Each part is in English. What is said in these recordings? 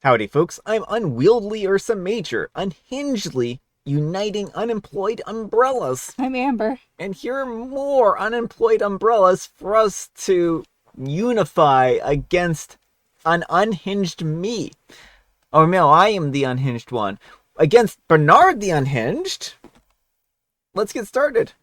Howdy, folks. I'm Unwieldy Ursa Major, unhingedly uniting unemployed umbrellas. I'm Amber. And here are more unemployed umbrellas for us to unify against an unhinged me. Oh no, I am the unhinged one. Against Bernard the Unhinged. Let's get started.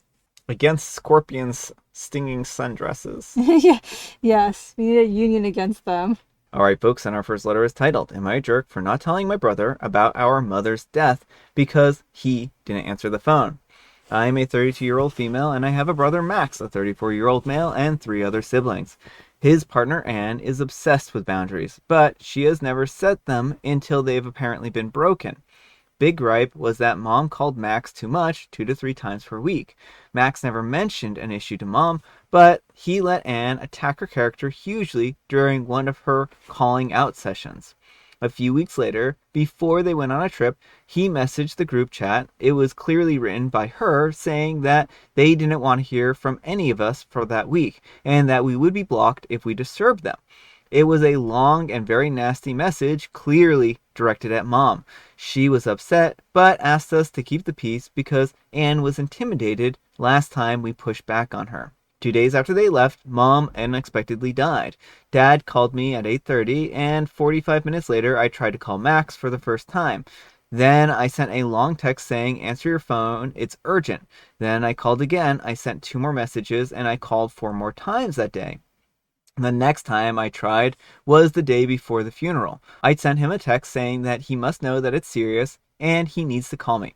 Against Scorpion's stinging sundresses. Yeah, yes, we need a union against them. Alright, folks, and our first letter is titled, Am I a Jerk for Not Telling My Brother About Our Mother's Death Because He Didn't Answer the Phone? I'm a 32-year-old female, and I have a brother, Max, a 34-year-old male, and 3 other siblings. His partner, Anne, is obsessed with boundaries, but she has never set them until they've apparently been broken. Big gripe was that Mom called Max too much, 2 to 3 times per week. Max never mentioned an issue to Mom, but he let Anne attack her character hugely during one of her calling out sessions. A few weeks later, before they went on a trip, he messaged the group chat. It was clearly written by her, saying that they didn't want to hear from any of us for that week, and that we would be blocked if we disturbed them. It was a long and very nasty message, clearly directed at Mom. She was upset, but asked us to keep the peace because Anne was intimidated last time we pushed back on her. 2 days after they left, Mom unexpectedly died. Dad called me at 8:30, and 45 minutes later I tried to call Max for the first time. Then I sent a long text saying, answer your phone, it's urgent. Then I called again, I sent 2 more messages, and I called 4 more times that day. The next time I tried was the day before the funeral. I'd sent him a text saying that he must know that it's serious and he needs to call me.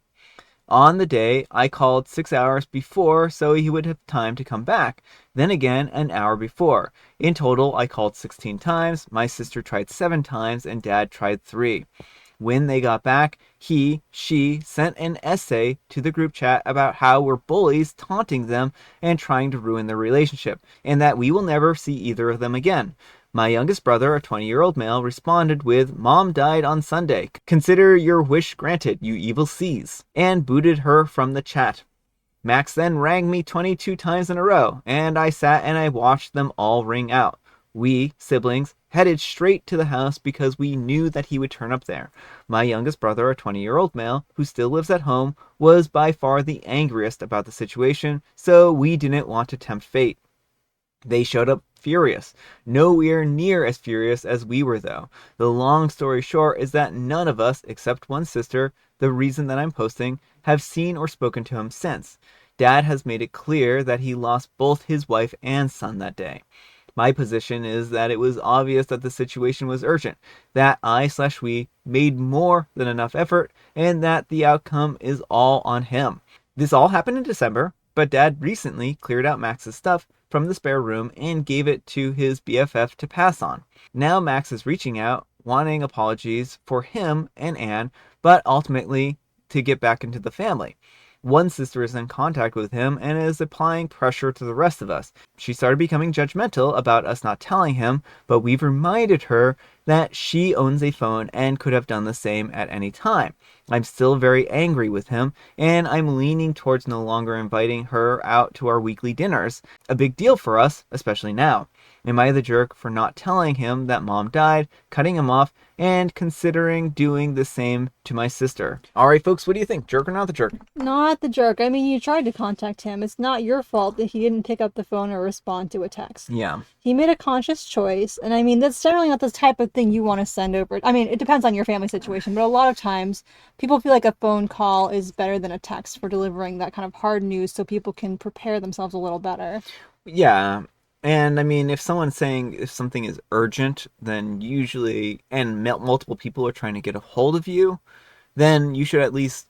On the day, I called 6 hours before so he would have time to come back. Then again, an hour before. In total, I called 16 times. My sister tried 7 times and Dad tried 3. When they got back, she sent an essay to the group chat about how we're bullies taunting them and trying to ruin their relationship, and that we will never see either of them again. My youngest brother, a 20-year-old male, responded with, Mom died on Sunday. Consider your wish granted, you evil seas, and booted her from the chat. Max then rang me 22 times in a row, and I sat and I watched them all ring out. We, siblings, headed straight to the house because we knew that he would turn up there. My youngest brother, a 20-year-old male, who still lives at home, was by far the angriest about the situation, so we didn't want to tempt fate. They showed up furious. Nowhere near as furious as we were, though. The long story short is that none of us, except one sister, the reason that I'm posting, have seen or spoken to him since. Dad has made it clear that he lost both his wife and son that day. My position is that it was obvious that the situation was urgent, that I/we made more than enough effort, and that the outcome is all on him. This all happened in December, but Dad recently cleared out Max's stuff from the spare room and gave it to his BFF to pass on. Now Max is reaching out, wanting apologies for him and Anne, but ultimately to get back into the family. One sister is in contact with him and is applying pressure to the rest of us. She started becoming judgmental about us not telling him, but we've reminded her that she owns a phone and could have done the same at any time. I'm still very angry with him, and I'm leaning towards no longer inviting her out to our weekly dinners. A big deal for us, especially now. Am I the jerk for not telling him that Mom died, cutting him off, and considering doing the same to my sister? Alright, folks, what do you think? Jerk or not the jerk? Not the jerk. I mean, you tried to contact him. It's not your fault that he didn't pick up the phone or respond to a text. Yeah. He made a conscious choice, and I mean, that's generally not the type of thing you want to send over. I mean, it depends on your family situation, but a lot of times people feel like a phone call is better than a text for delivering that kind of hard news so people can prepare themselves a little better. Yeah. And I mean, if someone's saying if something is urgent, then usually, and multiple people are trying to get a hold of you, then you should at least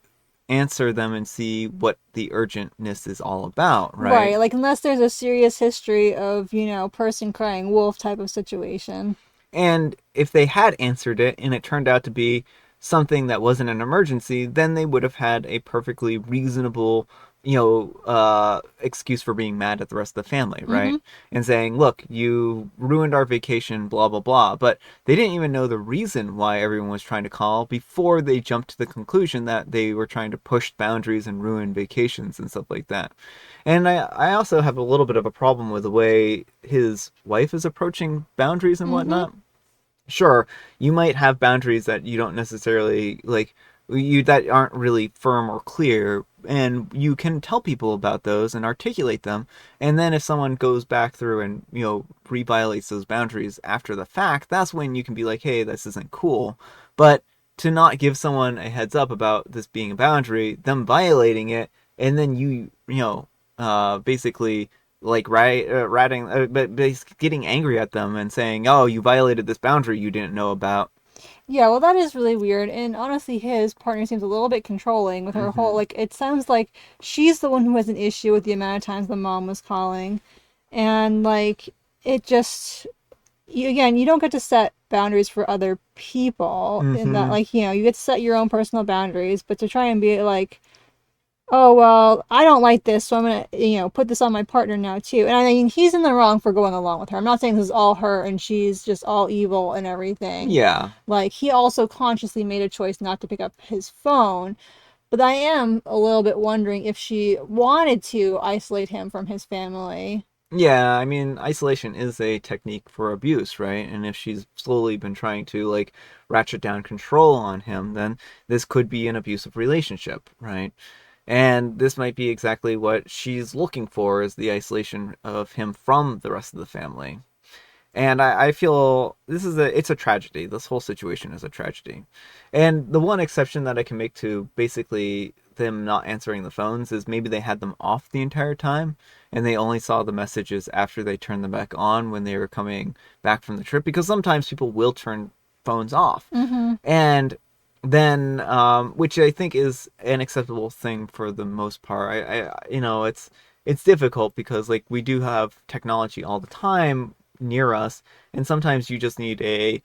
answer them and see what the urgentness is all about, right? Right, like unless there's a serious history of, person crying wolf type of situation. And if they had answered it and it turned out to be something that wasn't an emergency, then they would have had a perfectly reasonable, excuse for being mad at the rest of the family, right? Mm-hmm. And saying, look, you ruined our vacation, blah, blah, blah. But they didn't even know the reason why everyone was trying to call before they jumped to the conclusion that they were trying to push boundaries and ruin vacations and stuff like that. And I also have a little bit of a problem with the way his wife is approaching boundaries and Mm-hmm. whatnot. Sure, you might have boundaries that you don't necessarily like you that aren't really firm or clear, and you can tell people about those and articulate them. And then if someone goes back through and, re-violates those boundaries after the fact, that's when you can be like, "Hey, this isn't cool." But to not give someone a heads up about this being a boundary, them violating it, and then basically like ratting, but getting angry at them and saying, "Oh, you violated this boundary you didn't know about." Yeah, well, that is really weird. And honestly, his partner seems a little bit controlling with her whole, Hmm. like, it sounds like she's the one who has an issue with the amount of times the mom was calling. And, like, it just, again, you don't get to set boundaries for other people in that, Hmm. like, you get to set your own personal boundaries, but to try and be like, oh, well, I don't like this, so I'm gonna, put this on my partner now too. And I mean, he's in the wrong for going along with her. I'm not saying this is all her and she's just all evil and everything. Yeah. Like, he also consciously made a choice not to pick up his phone. But I am a little bit wondering if she wanted to isolate him from his family. Yeah, I mean, isolation is a technique for abuse, right? And if she's slowly been trying to like ratchet down control on him, then this could be an abusive relationship, right? And this might be exactly what she's looking for is the isolation of him from the rest of the family. And I feel it's a tragedy. This whole situation is a tragedy. And the one exception that I can make to basically them not answering the phones is maybe they had them off the entire time and they only saw the messages after they turned them back on when they were coming back from the trip, because sometimes people will turn phones off. Mm-hmm. And then which I think is an acceptable thing for the most part. It's difficult because like we do have technology all the time near us, and sometimes you just need a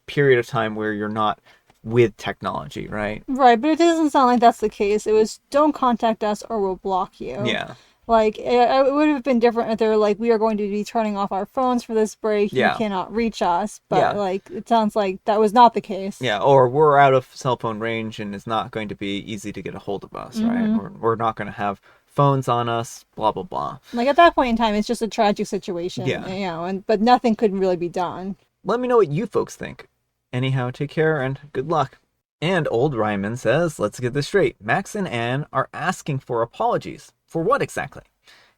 period of time where you're not with technology, right? Right, but it doesn't sound like that's the case. It was don't contact us or we'll block you. Yeah. Like, it would have been different if they were like, we are going to be turning off our phones for this break. You Yeah. cannot reach us. But, Yeah. like, it sounds like that was not the case. Yeah, or we're out of cell phone range and it's not going to be easy to get a hold of us, right? Mm-hmm. We're not going to have phones on us, blah blah blah. Like, at that point in time, it's just a tragic situation, Yeah. but nothing could really be done. Let me know what you folks think. Anyhow, take care and good luck. And old Ryman says, let's get this straight. Max and Anne are asking for apologies. For what exactly?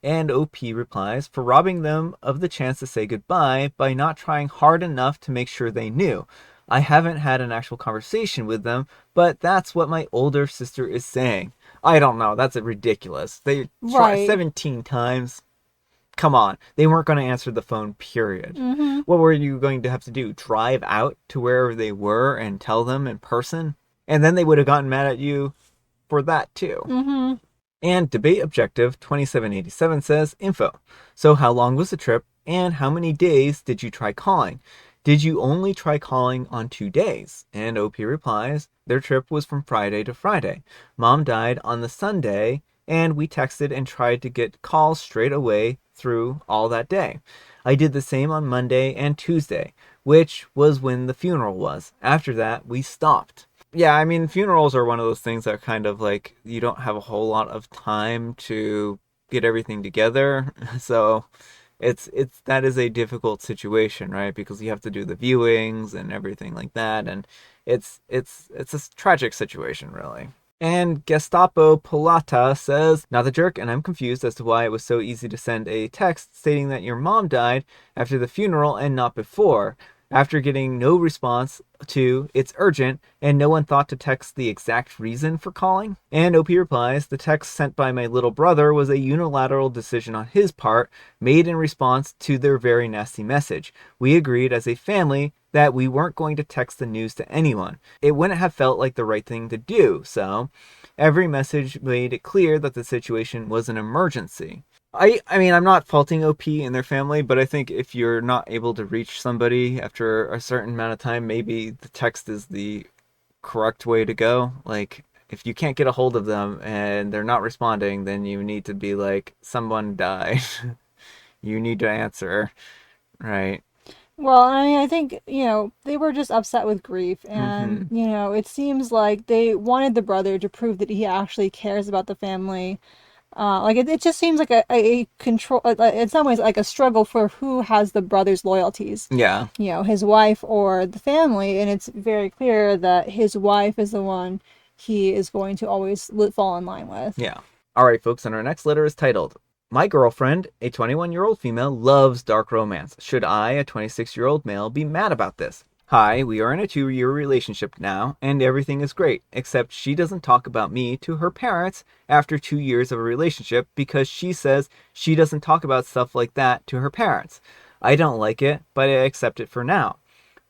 And OP replies, for robbing them of the chance to say goodbye by not trying hard enough to make sure they knew. I haven't had an actual conversation with them, but that's what my older sister is saying. I don't know, that's ridiculous. They tried Right. 17 times. Come on, they weren't going to answer the phone, period. Mm-hmm. What were you going to have to do? Drive out to wherever they were and tell them in person? And then they would have gotten mad at you for that too. Mm-hmm. And debate objective 2787 says info. So, how long was the trip and how many days did you try calling? Did you only try calling on 2 days? And OP replies, their trip was from Friday to Friday. Mom died on the Sunday, and we texted and tried to get calls straight away through all that day. I did the same on Monday and Tuesday, which was when the funeral was. After that, we stopped. Yeah, I mean, funerals are one of those things that kind of like you don't have a whole lot of time to get everything together. So it's that is a difficult situation, right? Because you have to do the viewings and everything like that, and it's a tragic situation, really. And Gestapo Pilata says, not the jerk, and I'm confused as to why it was so easy to send a text stating that your mom died after the funeral and not before. After getting no response to it's urgent, and no one thought to text the exact reason for calling. And OP replies, the text sent by my little brother was a unilateral decision on his part, made in response to their very nasty message. We agreed as a family that we weren't going to text the news to anyone. It wouldn't have felt like the right thing to do, so every message made it clear that the situation was an emergency. I mean, I'm not faulting OP and their family, but I think if you're not able to reach somebody after a certain amount of time, maybe the text is the correct way to go. Like, if you can't get a hold of them and they're not responding, then you need to be like, someone died. You need to answer, right? Well, I mean, I think, they were just upset with grief. And, Mm-hmm. it seems like they wanted the brother to prove that he actually cares about the family. It just seems like a control, in some ways, like a struggle for who has the brother's loyalties, Yeah. his wife or the family. And it's very clear that his wife is the one he is going to always fall in line with. Yeah. All right, folks, and our next letter is titled, My girlfriend, a 21-year-old female, loves dark romance. Should I, a 26-year-old male, be mad about this? Hi, we are in a 2-year relationship now, and everything is great, except she doesn't talk about me to her parents after 2 years of a relationship because she says she doesn't talk about stuff like that to her parents. I don't like it, but I accept it for now.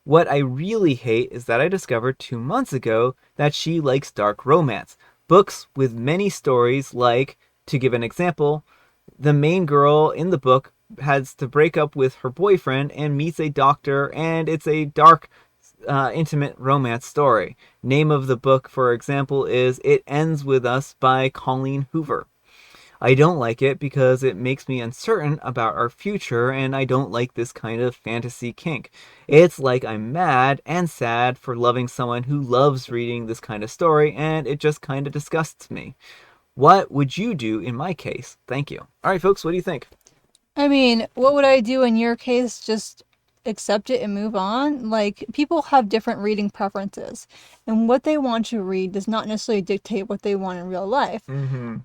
What I really hate is that I discovered 2 months ago that she likes dark romance. Books with many stories, like, to give an example, the main girl in the book has to break up with her boyfriend and meets a doctor, and it's a dark, intimate romance story. Name of the book, for example, is It Ends With Us by Colleen Hoover. I don't like it because it makes me uncertain about our future, and I don't like this kind of fantasy kink. It's like I'm mad and sad for loving someone who loves reading this kind of story, and it just kind of disgusts me. What would you do in my case? Thank you. All right, folks, what do you think? I mean, what would I do in your case? Just accept it and move on? Like, people have different reading preferences, and what they want to read does not necessarily dictate what they want in real life. Mm-hmm.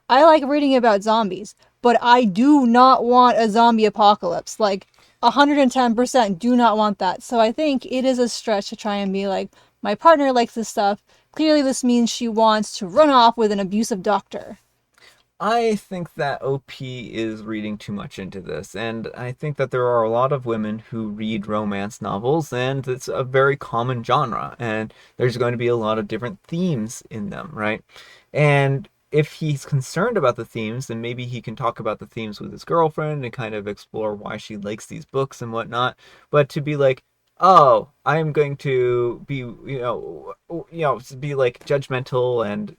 I like reading about zombies, but I do not want a zombie apocalypse. Like, 110% do not want that. So I think it is a stretch to try and be like, my partner likes this stuff. Clearly, this means she wants to run off with an abusive doctor. I think that OP is reading too much into this, and I think that there are a lot of women who read romance novels, and it's a very common genre, and there's going to be a lot of different themes in them, right? And if he's concerned about the themes, then maybe he can talk about the themes with his girlfriend and kind of explore why she likes these books and whatnot. But to be like, oh, I'm going to be, be like judgmental and,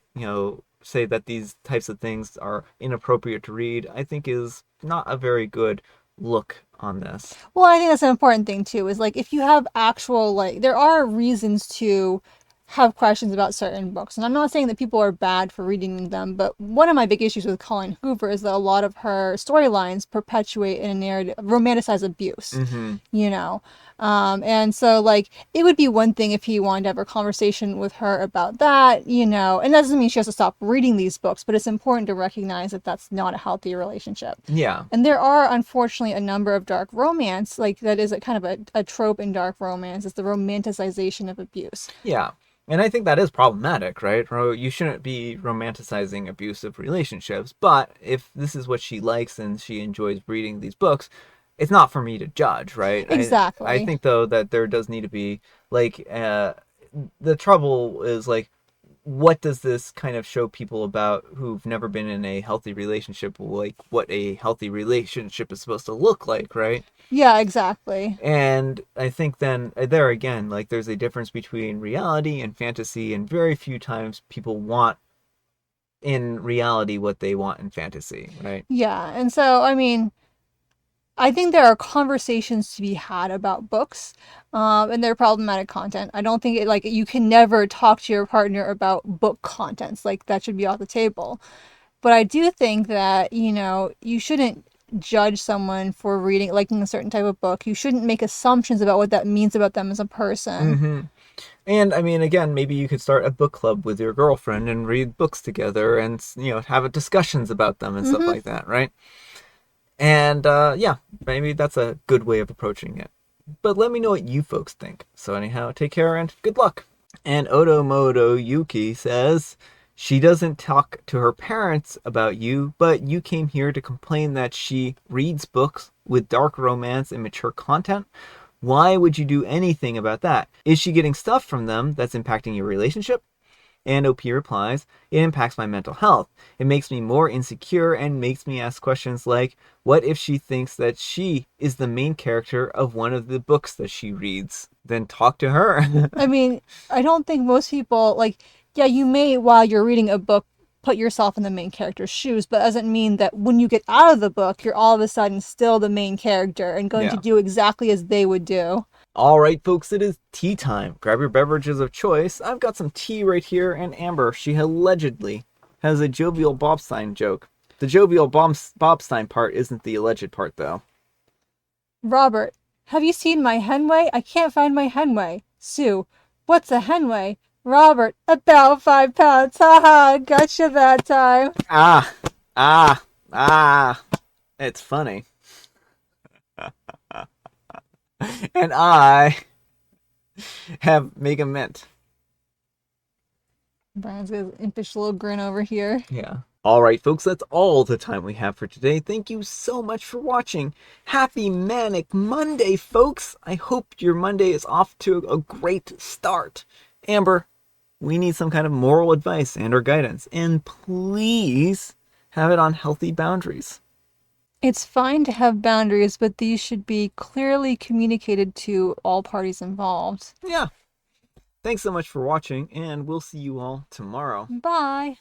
say that these types of things are inappropriate to read, I think is not a very good look on this. Well, I think that's an important thing too, is like if you have actual, like, there are reasons to have questions about certain books. And I'm not saying that people are bad for reading them, but one of my big issues with Colleen Hoover is that a lot of her storylines perpetuate in a narrative, romanticize abuse, Mm-hmm. you know? And so, like, it would be one thing if he wanted to have a conversation with her about that, and that doesn't mean she has to stop reading these books, but it's important to recognize that that's not a healthy relationship. Yeah. And there are, unfortunately, a number of dark romance, like, that is a kind of a trope in dark romance, is the romanticization of abuse. Yeah. And I think that is problematic, right? You shouldn't be romanticizing abusive relationships, but if this is what she likes and she enjoys reading these books, it's not for me to judge, right? I Exactly. think though that there does need to be like the trouble is like what does this kind of show people about who've never been in a healthy relationship, like what a healthy relationship is supposed to look like, right? Yeah, exactly. And I think then there again, like there's a difference between reality and fantasy, and very few times people want in reality what they want in fantasy, right? Yeah. And so, I mean, I think there are conversations to be had about books, and their problematic content. I don't think like you can never talk to your partner about book contents. Like, that should be off the table. But I do think that, you shouldn't judge someone for liking a certain type of book. You shouldn't make assumptions about what that means about them as a person. Mm-hmm. And I mean, again, maybe you could start a book club with your girlfriend and read books together, and have discussions about them and stuff Mm-hmm. like that, right? And yeah, maybe that's a good way of approaching it. But let me know what you folks think. So anyhow, take care and good luck. And Otomoto Yuki says she doesn't talk to her parents about you, but you came here to complain that she reads books with dark romance and mature content. Why would you do anything about that? Is she getting stuff from them that's impacting your relationship? And OP replies, it impacts my mental health. It makes me more insecure and makes me ask questions like, what if she thinks that she is the main character of one of the books that she reads? Then talk to her. I mean, I don't think most people, like, yeah, you may, while you're reading a book, put yourself in the main character's shoes, but it doesn't mean that when you get out of the book, you're all of a sudden still the main character and going to Yeah. do exactly as they would do. All right, folks, it is tea time. Grab your beverages of choice. I've got some tea right here, and Amber, she allegedly has a jovial Bobstein joke. The jovial Bobstein part isn't the alleged part, though. Robert, have you seen my henway? I can't find my henway. Sue, what's a henway? Robert, about 5 pounds. Ha ha, gotcha that time. Ah, ah, ah. It's funny. And I have Mega Mint. Brian's got an impish little grin over here. Yeah. All right, folks, that's all the time we have for today. Thank you so much for watching. Happy Manic Monday, folks. I hope your Monday is off to a great start. Amber, we need some kind of moral advice and or guidance. And please have it on healthy boundaries. It's fine to have boundaries, but these should be clearly communicated to all parties involved. Yeah. Thanks so much for watching, and we'll see you all tomorrow. Bye.